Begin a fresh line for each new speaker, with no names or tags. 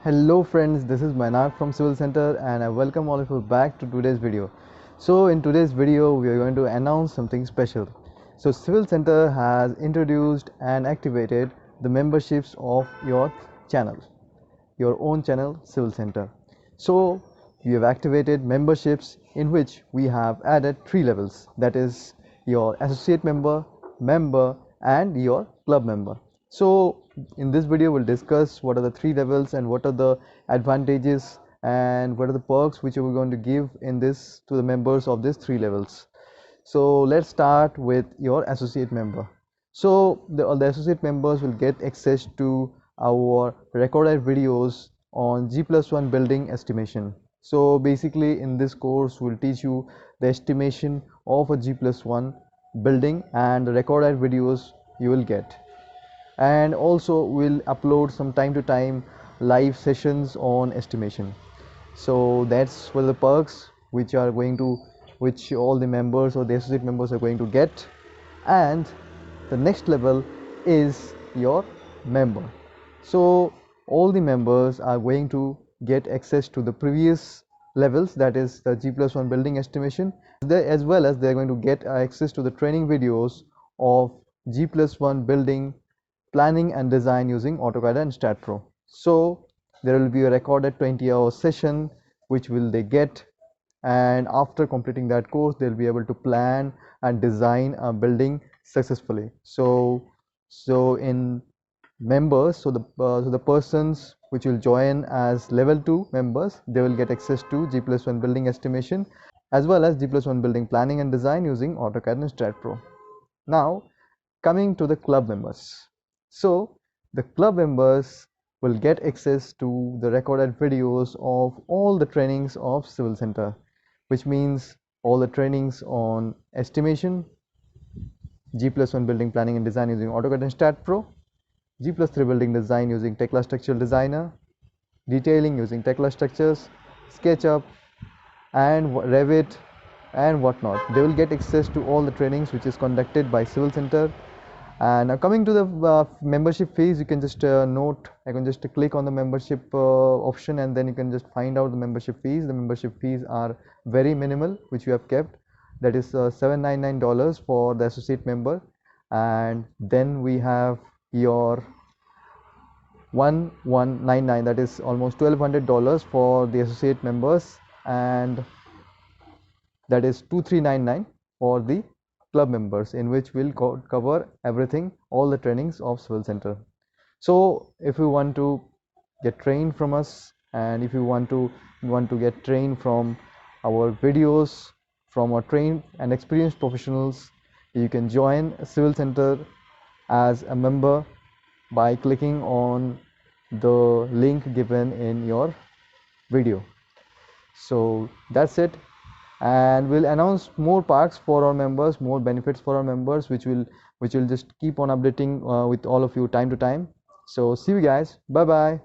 Hello friends, this is Mainak from Civil Center and I welcome all of you back to today's video. So in today's video we are going to announce something special. So Civil Center has introduced and activated the memberships of your channel, your own channel Civil Center. So we have activated memberships in which we have added three levels, that is your associate member, member and your club member. So in this video we'll discuss what are the three levels and what are the advantages and what are the perks which we're going to give in this to the members of these three levels. So let's start with your associate member. So the associate members will get access to our recorded videos on G+1 building estimation. So basically in this course we'll teach you the estimation of a G+1 building and the recorded videos you will get, and also we'll upload some time to time live sessions on estimation. So that's for the perks which all the members or the associate members are going to get. And the next level is your member. So all the members are going to get access to the previous levels, that is the G+1 building estimation, as well as they're going to get access to the training videos of G+1 building planning and design using AutoCAD and StatPro. So there will be a recorded 20-hour session which will they get, and after completing that course they'll be able to plan and design a building successfully. So in members, so the persons which will join as level 2 members, they will get access to G+1 building estimation as well as G+1 building planning and design using AutoCAD and StatPro. Now coming to the club members. So the club members will get access to the recorded videos of all the trainings of Civil Center, which means all the trainings on estimation, G+1 building planning and design using AutoCAD and StatPro, G+3 building design using Tekla Structural Designer, detailing using Tekla Structures, SketchUp and Revit and whatnot. They will get access to all the trainings which is conducted by Civil Center. And now coming to the membership fees, you can just I can just click on the membership option and then you can just find out the membership fees. The membership fees are very minimal, which we have kept, that is $799 for the associate member. And then we have your 1199, that is almost $1200 for the associate members, and that is 2399 for the club members, in which we'll cover everything, all the trainings of Civil Center. So if you want to get trained from us, and if you want to get trained from our videos from our trained and experienced professionals, you can join Civil Center as a member by clicking on the link given in your video. So that's it, and we'll announce more perks for our members, more benefits for our members, which will just keep on updating with all of you time to time. So see you guys, bye bye.